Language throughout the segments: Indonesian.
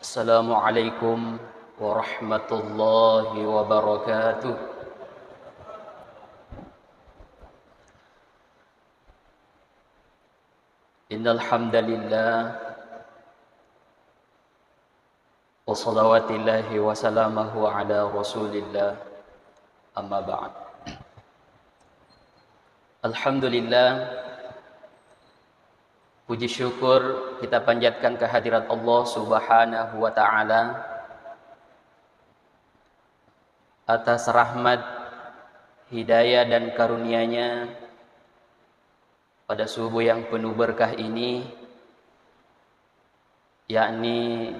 Assalamualaikum warahmatullahi wabarakatuh. Innal hamdalillah wa salawatillahi wa salamahu ala rasulillah, amma ba'd. Alhamdulillah, puji syukur kita panjatkan kehadirat Allah Subhanahu wa ta'ala atas rahmat, hidayah dan karunia-Nya pada subuh yang penuh berkah ini, yakni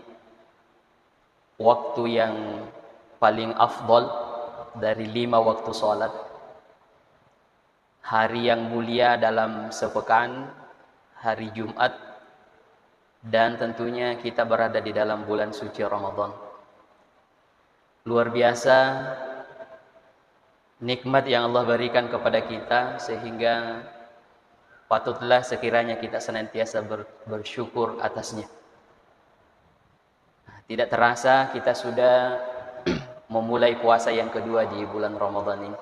waktu yang paling afdal dari 5 waktu salat, hari yang mulia dalam sepekan, hari Jumat, dan tentunya kita berada di dalam bulan suci Ramadan. Luar biasa nikmat yang Allah berikan kepada kita, sehingga patutlah sekiranya kita senantiasa bersyukur atasnya. Tidak terasa kita sudah memulai puasa yang kedua di bulan Ramadan ini.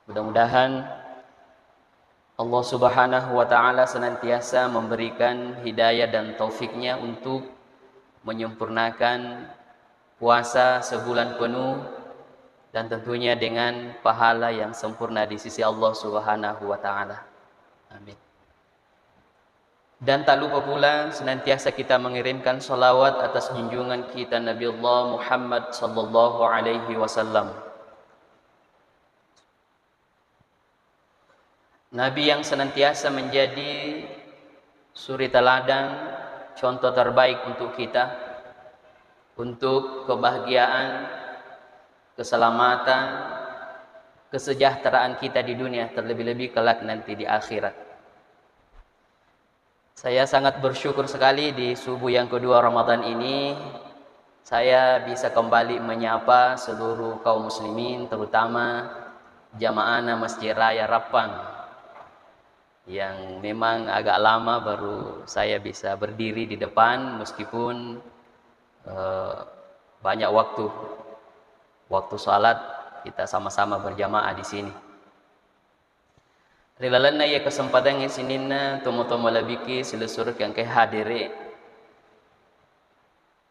Mudah-mudahan Allah Subhanahu wa ta'ala senantiasa memberikan hidayah dan taufiknya untuk menyempurnakan puasa sebulan penuh, dan tentunya dengan pahala yang sempurna di sisi Allah Subhanahu wa ta'ala. Amin. Dan tak lupa pula senantiasa kita mengirimkan salawat atas junjungan kita Nabi Allah Muhammad sallallahu alaihi wasallam, Nabi yang senantiasa menjadi suri teladan, contoh terbaik untuk kita, untuk kebahagiaan, keselamatan, kesejahteraan kita di dunia, terlebih-lebih kelak nanti di akhirat. Saya sangat bersyukur sekali di subuh yang kedua Ramadan ini saya bisa kembali menyapa seluruh kaum muslimin, terutama jamaah Masjid Raya Rapang, yang memang agak lama baru saya bisa berdiri di depan, meskipun banyak waktu salat kita sama-sama berjamaah di sini. Rilalana ya kesempatan yang sinina tomo-tomo labiki silesur yang hadiri.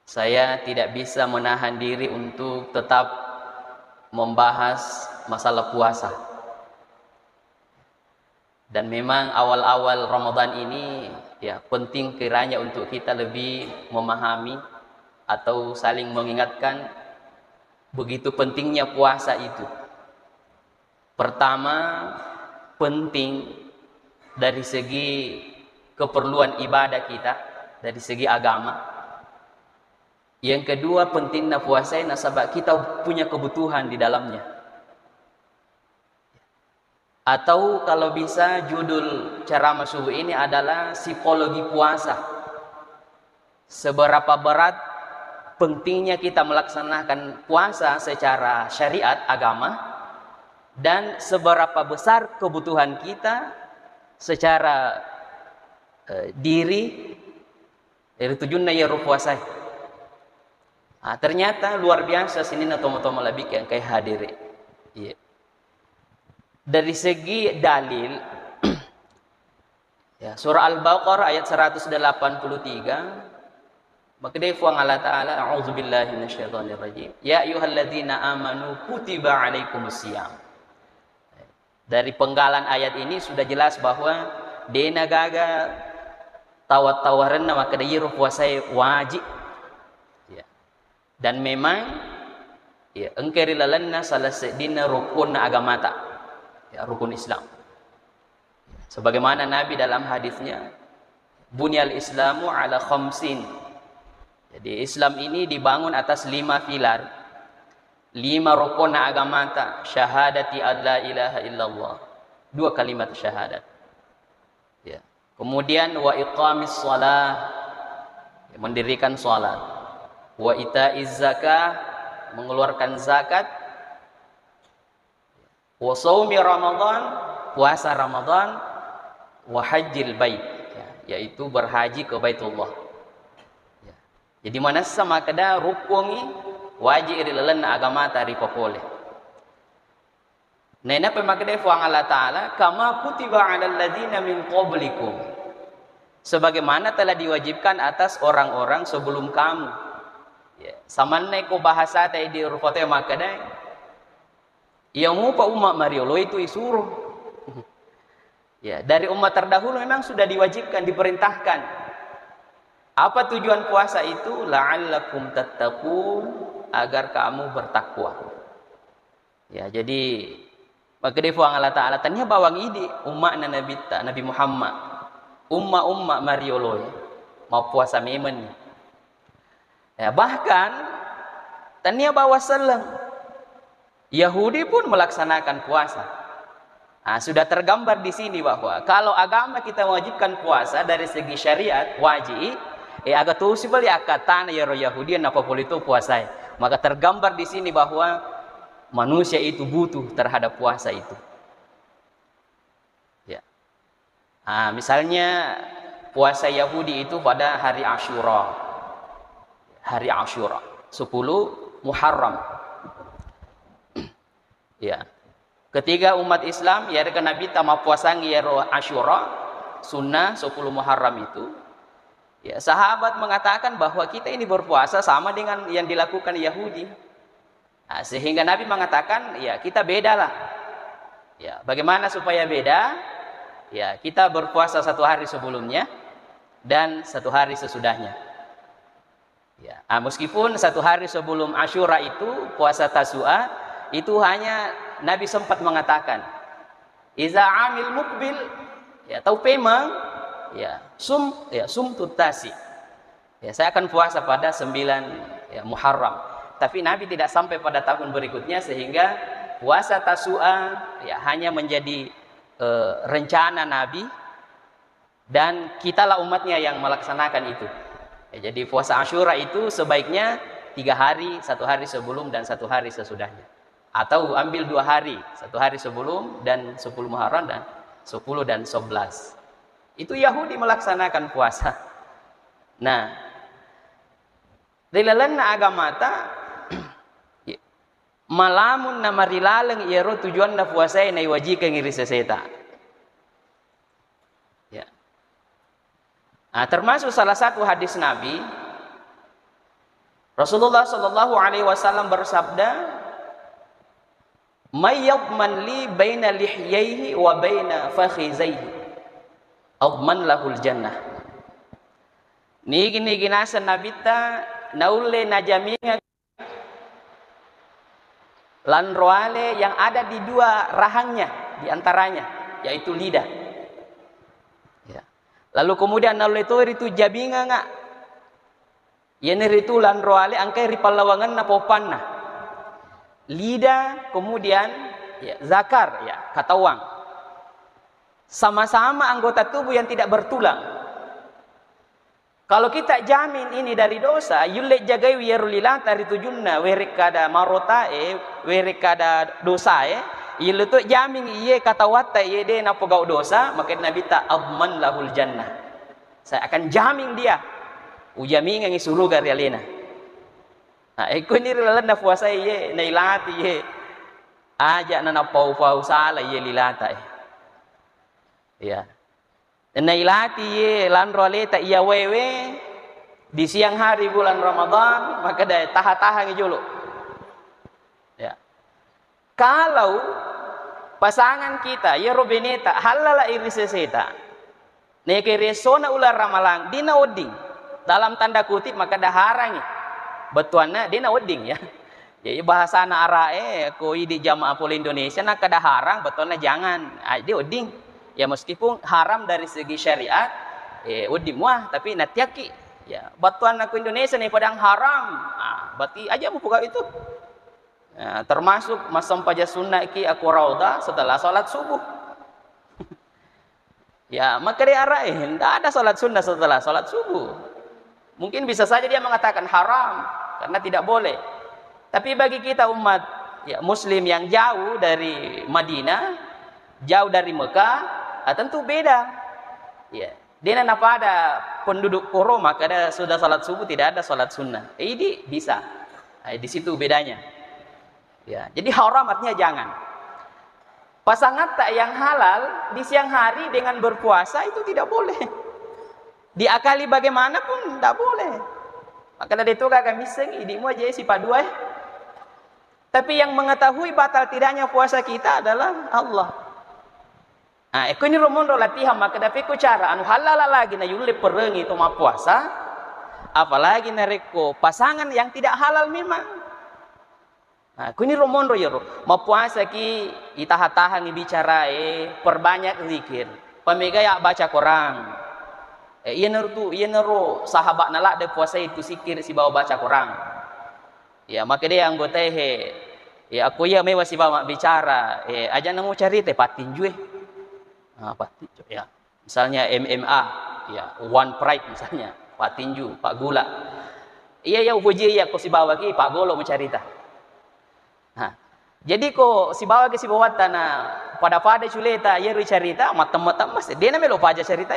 Saya tidak bisa menahan diri untuk tetap membahas masalah puasa. Dan memang awal-awal Ramadan ini ya penting kiranya untuk kita lebih memahami atau saling mengingatkan begitu pentingnya puasa itu. Pertama, penting dari segi keperluan ibadah kita, dari segi agama. Yang kedua, pentingnya puasa nasabah kita punya kebutuhan di dalamnya. Atau kalau bisa judul ceramah subuh ini adalah psikologi puasa. Seberapa berat pentingnya kita melaksanakan puasa secara syariat agama, dan seberapa besar kebutuhan kita secara diri dari tujuannya ya puasa. Ternyata luar biasa sini tomo-tomo lebih yang kayak hadiri. Iya. Dari segi dalil ya, surah Al-Baqarah ayat 183, maka dia fuang Allah Ta'ala, a'udzubillahi minasyaitonirrajim, ya ayyuhalladzina amanu kutiba alaikumusiyam. Dari penggalan ayat ini sudah jelas bahwa dena gaga tawat-tawaran maka dia puasa wajib ya. Dan memang ya engkari lalanna salah sedina rukun agama tak ya, rukun Islam. Sebagaimana Nabi dalam hadisnya, bunyal islamu ala khamsin. Jadi Islam ini dibangun atas 5 pilar, 5 rukun agama tak, syahadati alla ilaha illallah, 2 kalimat syahadat ya. Kemudian wa iqamis shalah, ya, mendirikan salat, wa itaiz zakah, mengeluarkan zakat, wa shaumi ramadan, puasa Ramadan, wa hajjil bait ya, yaitu berhaji ke Baitullah. Jadi mana sama kada rukungi wajib irilalan agama tari popole. Nena pemakde fuang Allah Ta'ala kama kutiba 'alal ladzina min qablikum. Sebagaimana telah diwajibkan atas orang-orang sebelum kamu. Ya, samanne ko bahasa tadi di rupote makade. Yang mupa umat Mariolo itu isuruh. Ya, dari umat terdahulu memang sudah diwajibkan, diperintahkan. Apa tujuan puasa itu? La'allakum tattaqun, agar kamu bertakwa. Ya, jadi maka dia fuang Allah Ta'ala tanya bawang ide umat Nabi Muhammad umma Mariolo mau puasa memen ya, bahkan tanya bawa selang Yahudi pun melaksanakan puasa. Nah, sudah tergambar di sini bahwa kalau agama kita mewajibkan puasa dari segi syariat wajib agak tuh sih beli akatan ya Yahudi apa boleh itu puasa, maka tergambar di sini bahwa manusia itu butuh terhadap puasa itu. Ya. Nah, misalnya puasa Yahudi itu pada hari Asyura. Hari Asyura, 10 Muharram. Ya. Ketika umat Islam ya dengan Nabi tama puasa ngiro Asyura, sunnah 10 Muharram itu. Ya, sahabat mengatakan bahwa kita ini berpuasa sama dengan yang dilakukan Yahudi. Nah, sehingga Nabi mengatakan, ya kita bedalah. Ya, bagaimana supaya beda? Ya, kita berpuasa 1 hari sebelumnya dan 1 hari sesudahnya. Ya, meskipun 1 hari sebelum Asyura itu puasa Tasu'a itu hanya Nabi sempat mengatakan, "Iza amil mukbil," ya tahu memang, ya sum tutasi. Ya, saya akan puasa pada 9 ya, Muharram. Tapi Nabi tidak sampai pada tahun berikutnya sehingga puasa Tasu'a ya hanya menjadi rencana Nabi dan kitalah umatnya yang melaksanakan itu. Ya, jadi puasa Asyura itu sebaiknya 3 hari, 1 hari sebelum dan 1 hari sesudahnya. Atau ambil 2 hari, 1 hari sebelum dan 10 Muharram dan 10 dan 11. Itu Yahudi melaksanakan puasa. Nah, dilalan agama ta malamun na marilalang iyaro tujuan na puasa na iwaji kang iriseseta. Ya. Nah, termasuk salah satu hadis Nabi Rasulullah Shallallahu Alaihi Wasallam bersabda, "Mayyadman li baina lihyaihi wa baina fakhizaihi, adman lahul jannah." Nigi ginasan Nabi ta naule najaminga lanroale yang ada di 2 rahangnya di antaranya yaitu lidah. Ya. Lalu kemudian naule itu jabinga nga. Yene ritu lanroale angkai ripalawangan na popanna. Lidah kemudian ya, zakar ya katawang. Sama-sama anggota tubuh yang tidak bertulang. Kalau kita jamin ini dari dosa, yulle jagai wirulila tari tujunna werikada marotae werikada dosae, yulle tu jamin iye kata watta iye de na pogau dosa, maka Nabi ta adman lahul jannah. Saya akan jamin dia. Ujami ngi surga realena. Nah, iko ni rilalan na puasa iye na ilati iye. Aja na pau sala iye lilata. Ya. Nailati ye lanrole ta iya wewe di siang hari bulan Ramadan maka daya taha-taha ngijulu. Ya. Kalau pasangan kita ya robeneta halala iriseseta neke resona ular ramalang dina oding dalam tanda kutip maka dah harangi betuanna dina oding ya. Jadi bahasa na arae ko di jamaah pol Indonesia nak kada harang betuanna jangan di oding. Ya meskipun haram dari segi syariat, udim wah tapi natiaki. Ya, batuan aku Indonesia nih padang haram. Berarti aja buka itu. Ya, termasuk masam paja sunnah ki aku rauda setelah salat subuh. Ya, maka dia arahin, tidak ada salat sunnah setelah salat subuh. Mungkin bisa saja dia mengatakan haram karena tidak boleh. Tapi bagi kita umat ya muslim yang jauh dari Madinah, jauh dari Mekah, tentu beda. Ya, dia apa ada penduduk Koro maka sudah salat subuh, tidak ada salat sunnah. Ini bisa. Nah, di situ bedanya. Ya, jadi haram artinya jangan. Pasangan tak yang halal di siang hari dengan berpuasa itu tidak boleh. Diakali bagaimanapun tidak boleh. Maka dari itu kakak miseng idimu aja si padua. Tapi yang mengetahui batal tidaknya puasa kita adalah Allah. Nah, aku ini romondo latihan maka dapat ku cara anu halal lagi na yule perengi itu ma puasa, apalagi nareko pasangan yang tidak halal memang. Nah, aku ini romondo ya ma puasa ki itahan-tahan bicara perbanyak zikir, pamega ya baca Quran. Iya neru sahabat nala de puasa itu zikir si bawa baca Quran. Ya maka dia anggota ya aku ya mewah si bawa bicara aja nemu cari teh patinju Pak Tinju ya, misalnya MMA ya, One Pride misalnya, Pak Tinju, Pak Gula, iya ya uji ya kok si bawa ki Pak Golo mencarita. Nah, jadi kok si bawa ki si bawa tanah pada culeta ya cerita matem-matem mas, dia namanya lupa aja cerita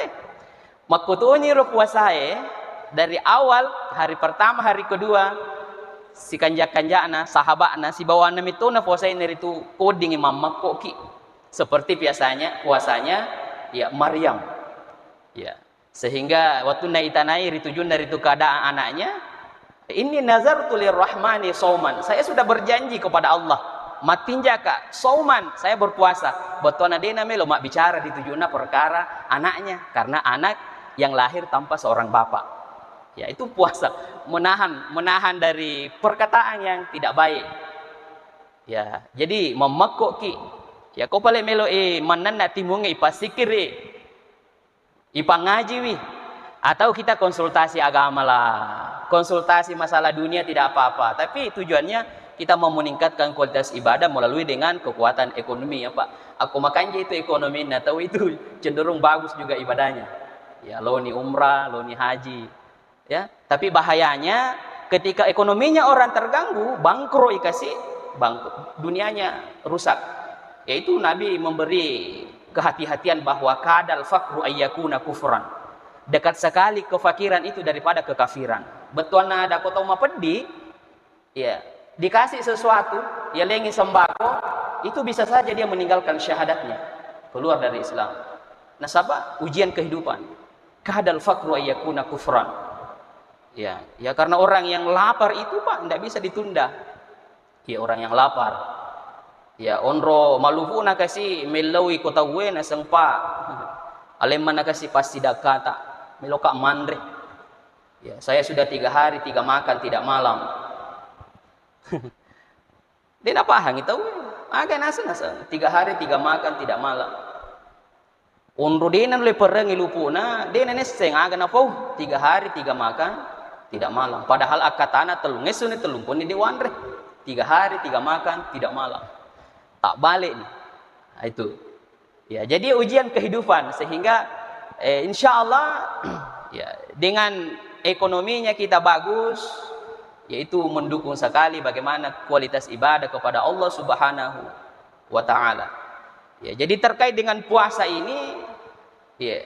makutuni ro puasa dari awal hari pertama hari kedua si kanjak-kanjakna sahabatna si bawa nama itu na puasa ini itu coding mama koki. Seperti biasanya puasanya ya Maryam ya, sehingga waktu naitanai ritujun dari itu keadaan anaknya, ini nazartu lirrahmani sauman, saya sudah berjanji kepada Allah matinjaka sauman, saya berpuasa botona dena melo mak bicara ditujuna perkara anaknya, karena anak yang lahir tanpa seorang bapak ya, itu puasa menahan dari perkataan yang tidak baik ya. Jadi memekoki ya kau paling melo manan nak timungi pasikir ipa ngaji wi, atau kita konsultasi agama lah, konsultasi masalah dunia tidak apa-apa, tapi tujuannya kita mau meningkatkan kualitas ibadah melalui dengan kekuatan ekonomi ya Pak. Aku makan itu ekonomi, nah tahu itu cenderung bagus juga ibadahnya ya, lo ni umrah, lo ni haji ya. Tapi bahayanya ketika ekonominya orang terganggu, bangkrut ikasih bangkrut, dunianya rusak. Yaitu Nabi memberi kehati-hatian bahwa kadal fakru ayyakuna kufran, dekat sekali kefakiran itu daripada kekafiran. Betul ada kota ma pedih ya, dikasih sesuatu ya lengi sembako itu bisa saja dia meninggalkan syahadatnya, keluar dari Islam. Nasabah ujian kehidupan, kadal fakru ayyakuna kufran ya, ya karena orang yang lapar itu Pak tidak bisa ditunda ya, orang yang lapar ya onro malufu nakasi melawi kota gue na sengpa aleman nakasi pasti dakata meloka mandre ya, saya sudah 3 hari 3 makan tidak malam. Dia nak pahang itu agak nasa 3 hari 3 makan tidak malam onro denan le pereng ilupuna denan seng agak napau 3 hari 3 makan tidak malam, padahal akatana telung esune telung pun di wandre 3 hari 3 makan tidak malam, tak balik nih. Nah, itu ya, jadi ujian kehidupan sehingga insya Allah ya dengan ekonominya kita bagus, yaitu mendukung sekali bagaimana kualitas ibadah kepada Allah Subhanahu wa Ta'ala ya. Jadi terkait dengan puasa ini ya,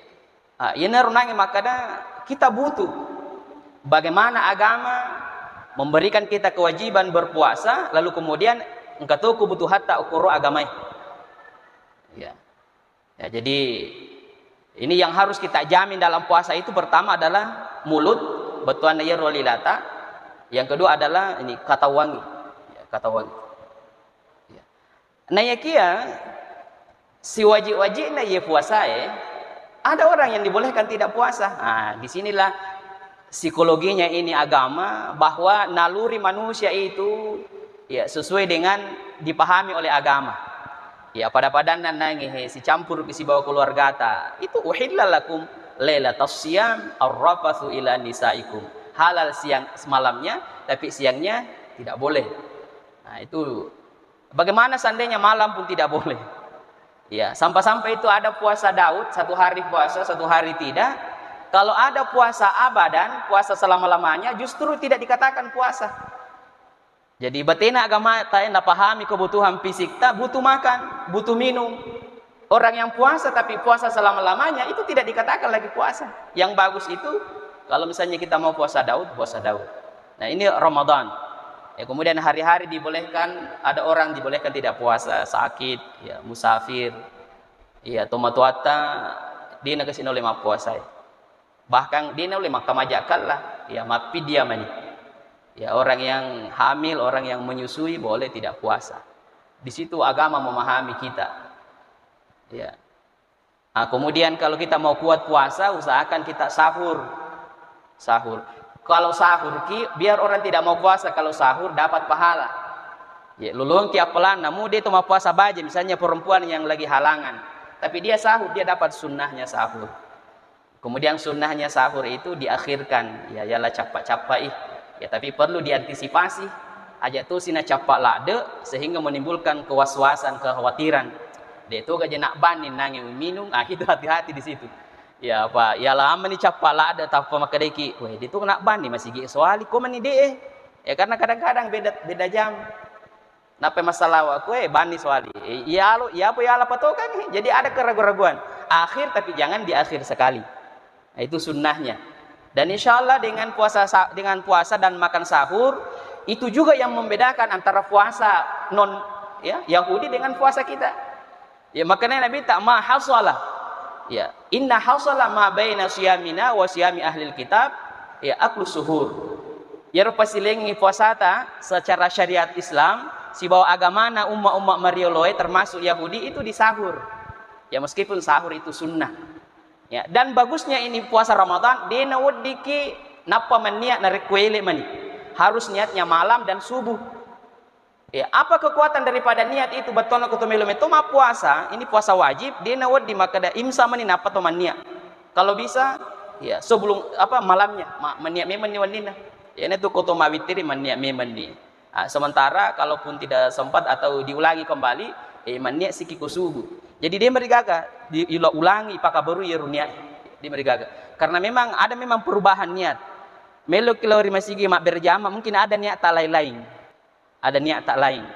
ini runangnya makanya kita butuh bagaimana agama memberikan kita kewajiban berpuasa, lalu kemudian engkau tahu kebutuhan tak ukur agama ya. Ya jadi ini yang harus kita jamin dalam puasa itu pertama adalah mulut betuan ya rolilata, yang kedua adalah ini kata wangi ya, kata wangi ya. Nah ya kia si wajib-wajib na ya puasa ada orang yang dibolehkan tidak puasa. Nah disinilah psikologinya ini agama, bahwa naluri manusia itu ya sesuai dengan dipahami oleh agama ya, pada padanan nangi si campur si bawa keluarga ta itu uhilla lakum lailatas siyam arrafathu ila nisaikum, halal siang semalamnya tapi siangnya tidak boleh. Nah itu bagaimana seandainya malam pun tidak boleh ya, sampai-sampai itu ada puasa Daud 1 hari puasa 1 hari tidak. Kalau ada puasa abadan, puasa selama-lamanya, justru tidak dikatakan puasa. Jadi betina agama tak pahami kebutuhan fisik tak, butuh makan, butuh minum Orang yang puasa tapi puasa selama-lamanya itu tidak dikatakan lagi puasa. Yang bagus itu kalau misalnya kita mau puasa Daud, puasa Daud. Nah, ini Ramadan. Ya, kemudian hari-hari dibolehkan, ada orang dibolehkan tidak puasa, sakit, ya, musafir, ya, tomatuata, dina kasih oleh ma puasa. Bahkan dina oleh maka majakal lah, ya, mapi dia mani. Ya, orang yang hamil, orang yang menyusui boleh tidak puasa. Di situ agama memahami kita. Ya. Nah, kemudian kalau kita mau kuat puasa, usahakan kita sahur. Sahur. Kalau sahur biar orang tidak mau puasa, kalau sahur dapat pahala. Ya, lulung tiap pelan, namun dia itu mau puasa baja, misalnya perempuan yang lagi halangan, tapi dia sahur, dia dapat sunnahnya sahur. Kemudian sunnahnya sahur itu diakhirkan, ya ialah capak-capai. Ya, tapi perlu diantisipasi. Aja tuh sina capak lade sehingga menimbulkan kewaswasan, kekhawatiran. Dia itu gak nak banin nangis minum, itu hati-hati di situ. Ya apa, ya lama ni capak lade tanpa makadeki. Weh, dia itu nak bani masih gi soali kok mani deh. Ya karena kadang-kadang beda jam. Napa masalah aku bani soali. Ya lo, ya apa ya apa tuh kan. Jadi ada keraguan-raguan. Akhir tapi jangan di akhir sekali. Nah, itu sunnahnya. Dan insya Allah dengan puasa dan makan sahur itu juga yang membedakan antara puasa non ya Yahudi dengan puasa kita. Ya makanya Nabi tak mahasalah. Ya, inna hasala ma baina siyamina wa siyami ahlil kitab ya aklu suhur. Ya rupa silengi puasa ta secara syariat Islam si bawa agama na umat marioloe termasuk Yahudi itu di sahur. Ya meskipun sahur itu sunnah. Ya, dan bagusnya ini puasa Ramadan dia nawdiki napa maniat narekwele mani. Harus niatnya malam dan subuh. Ya, apa kekuatan daripada niat itu betul nak kutumelo itu mah puasa, ini puasa wajib, dia nawad di makada imsa mani napa to niat. Kalau bisa ya sebelum apa malamnya maniat memang ni wanina. Ya ini tu kutuma witiri maniat memang ni. Sementara kalaupun tidak sempat atau diulangi kembali, maniat sikiku subuh. Jadi dia merigaga, diulangi pakai baru ya niat. Dia merigaga. Karena memang ada perubahan niat. Melo kilori masigi mak berjamaah mungkin ada niat tak lain-lain. Ada niat tak lain.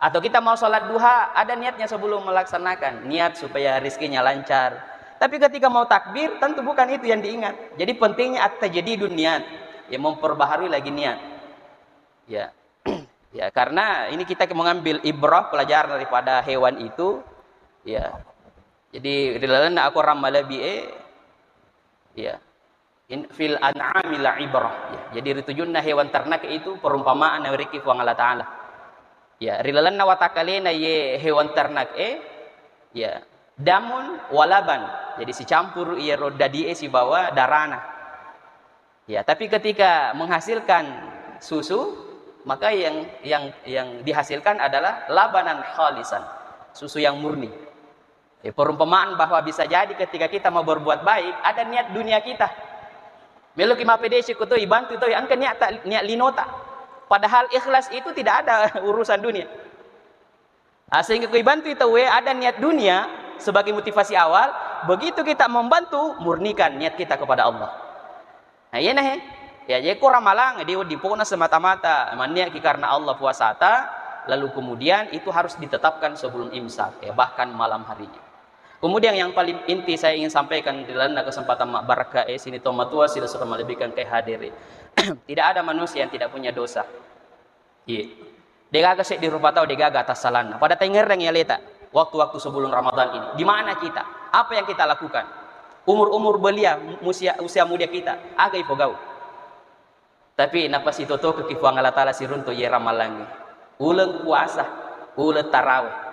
Atau kita mau sholat duha, ada niatnya sebelum melaksanakan. Niat supaya rizkinya lancar. Tapi ketika mau takbir, tentu bukan itu yang diingat. Jadi pentingnya at-tajdidun niat. Ya memperbaharui lagi niat. Ya. Ya, karena ini kita mengambil ibrah pelajaran daripada hewan itu. Ya. Jadi rilalana aku ramalabi ya. Fil an'ami la ibrah. Ya. Jadi ritujunna hewan ternak itu perumpamaan dari kifang Allah Ta'ala. Ya, rilalanna watakalena ye hewan ternak ya damun walaban. Jadi si campur ia roda die si bawa darana. Ya, tapi ketika menghasilkan susu, maka yang dihasilkan adalah labanan khalisan, susu yang murni. Ya, perumpamaan bahwa bisa jadi ketika kita mau berbuat baik, ada niat dunia kita. Melo ki mapedesi ko to ibantu to angka niat linota. Padahal ikhlas itu tidak ada urusan dunia. Sehingga ko ibantu itu ada niat dunia sebagai motivasi awal, begitu kita membantu murnikan niat kita kepada Allah. Nah, iya nah ya jadi ko ramalang di pokoknya semata-mata niat karena Allah puasa lalu kemudian itu harus ditetapkan sebelum imsak ya bahkan malam harinya. Kemudian yang paling inti saya ingin sampaikan di dalam kesempatan mak barakah sini tomatua sudah melebihkan ke hadiri. Tidak ada manusia yang tidak punya dosa. Iya. Degaga sek di rupa tahu degaga atas salana. Pada tengereng ya leta waktu-waktu sebelum Ramadan ini. Di mana kita? Apa yang kita lakukan? Umur-umur belia usia muda kita agak ifogau. Tapi napa si toto ke kifuang Allah Ta'ala si runto ye ramalangi. Ulang puasa, ulang tarawih.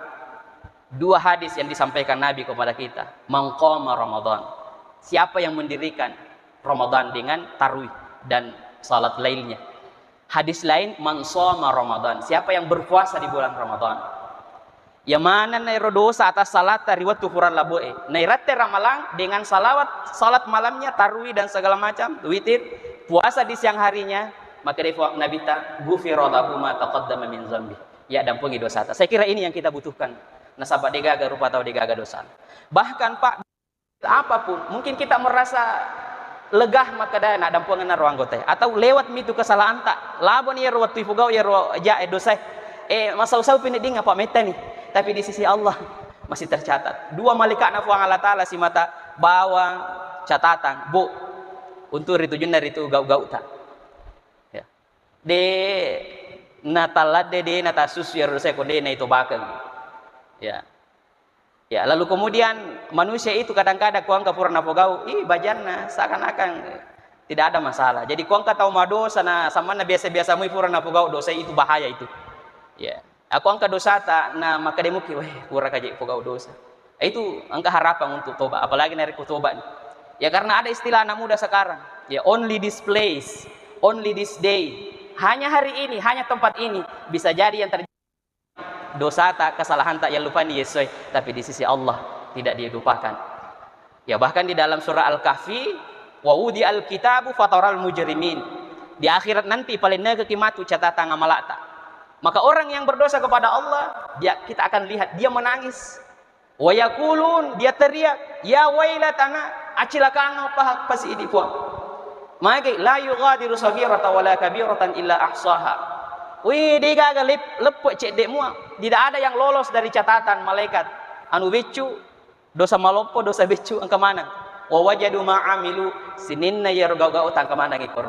Dua hadis yang disampaikan Nabi kepada kita. Mangqama Ramadan. Siapa yang mendirikan Ramadan dengan tarawih dan salat lailnya. Hadis lain man shoma Ramadan. Siapa yang berpuasa di bulan Ramadan. Ya mana nairo dosa atas salat riwayat tuhuran laboe. Nairate ramalang dengan salat malamnya tarawih dan segala macam witir, puasa di siang harinya, maka Nabi ta ghufira lahu ma taqaddama min dzambi. Ya dampungi dosa. Saya kira ini yang kita butuhkan. Nasabah degaga rupa tahu degaga dosa. Bahkan Pak apapun, mungkin kita merasa legah maka dah nak dampungan ruang anggota atau lewat mitu kesalahan tak labon ya ruwat tifugau ya ruwa ja dosa masa usau pindah ding apa meta nih tapi di sisi Allah masih tercatat. Dua malaikat na fuang Allah Ta'ala si mata bawang catatan, bu, untuk itu junda itu gau-gau tak. Ya. De natalat de natasus ya rusai kode na itu bakal. Ya. Ya, lalu kemudian manusia itu kadang-kadang kuang kapur na fogau, bajanna seakan-akan tidak ada masalah. Jadi kuang tahu madosa na sama na biasa-biasa mu pura na fogau dosa itu bahaya itu. Ya. Aku angka dosa tak na maka demuki pura kaji fogau dosa. Itu angka harapan untuk tobat, apalagi dari tobat. Ya karena ada istilah anak muda sekarang. Ya only this place, only this day. Hanya hari ini, hanya tempat ini bisa jadi yang terjadi dosa tak, kesalahan tak yang lupa ni Yesus, tapi di sisi Allah tidak dilupakan. Ya bahkan di dalam surah Al-Kahfi, wa udi al-kitabu fataral mujrimin. Di akhirat nanti paling naga kimatu catatan amalata. Maka orang yang berdosa kepada Allah, kita akan lihat dia menangis. Wa yaqulun, dia teriak, ya wailatana, acilakan apa pas ini puang. Maka la yughadiru saghiratan wala kabiratan illa ahsaha. Wih, dia gagal lepuk cek dek mua. Tidak ada yang lolos dari catatan malaikat. Anu becu, dosa malompo, dosa becu, angka mana? Wa wajadu ma'amilu sininna yargau-gau tang kemana ngikor.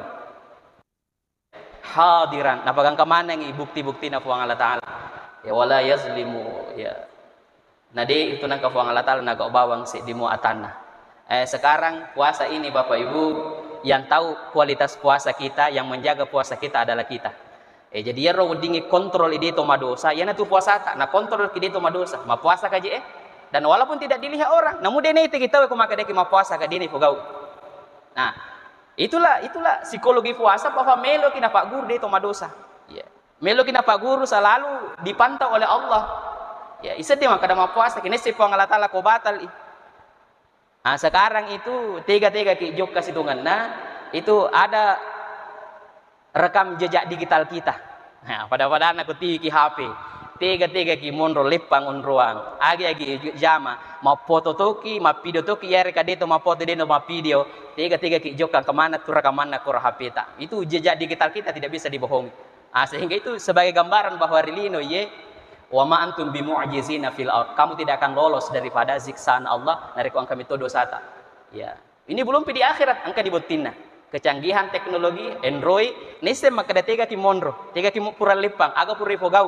Hadiran, napagang kemana ngi bukti-bukti na fuang Allah Ta'ala. Ya wala yazlimu, ya. Nade itu nang kafuang Allah Ta'ala naga bawang si di muatanna. Sekarang puasa ini Bapak Ibu, yang tahu kualitas puasa kita, yang menjaga puasa kita adalah kita. Jadi ya ro dingi kontrol ide to madosa, ya na tu puasa tak, na kontrol ide to madosa, ma puasa kaji dan walaupun tidak dilihat orang, namun dene itu kita ko maka deki ma puasa ka dene fogau. Nah, itulah psikologi puasa bahwa melo kina Pak Guru de to madosa. Ya. Melo kina Pak Guru selalu dipantau oleh Allah. Ya, isa dia maka ma puasa kini si puang Allah Ta'ala ko batal. Nah, sekarang itu tiga-tiga ki jok kasitungan itu ada rekam jejak digital kita. Nah, pada aku tiki HP. Tiga-tiga ki monro lepang unruang. Agi jama. Ma foto toki, ma video toki ya reka deto ma foto deto ma video. Tiga-tiga ki jokkan kemana tu rekaman ku HP tak. Itu jejak digital kita tidak bisa dibohongi. Nah, sehingga itu sebagai gambaran bahwa rilino wa ma antum bimu'jizina fil ard. Kamu tidak akan lolos daripada siksaan Allah dari kuang kami todo sata. Ya. Ini belum di akhirat angka dibutinna. Kecanggihan teknologi Android nisem maka ada tiga ki monro, tiga ki pura lipang, aga pura fogau.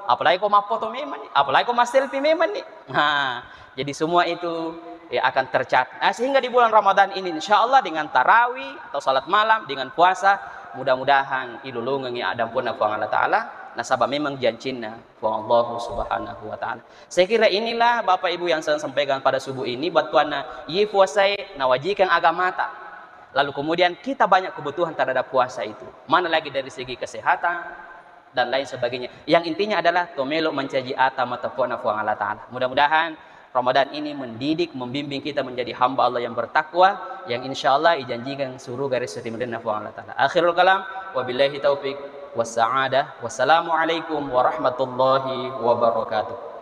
Apalagi kau ma foto memang, apalagi kau ma selfie memang nih. Nah, jadi semua itu akan tercatat. Nah, sehingga di bulan Ramadan ini insyaallah dengan tarawih atau salat malam dengan puasa mudah-mudahan ilulungan ya adam pun Allah Ta'ala. Nasabah memang jancinna wa Allah Subhanahu wa Ta'ala. Saya kira inilah Bapak Ibu yang saya sampaikan pada subuh ini batuana ye puasai nawajikan agama tak. Lalu kemudian kita banyak kebutuhan terhadap puasa itu. Mana lagi dari segi kesehatan dan lain sebagainya. Yang intinya adalah tomelo mencaji ata matapuana fuang Allah Ta'ala. Mudah-mudahan Ramadan ini mendidik, membimbing kita menjadi hamba Allah yang bertakwa, yang insyaallah dijanjikan suruh garis setimudana fuang Allah Ta'ala. Akhirul kalam, wabillahi taufiq wassa'adah. Wassalamualaikum warahmatullahi wabarakatuh.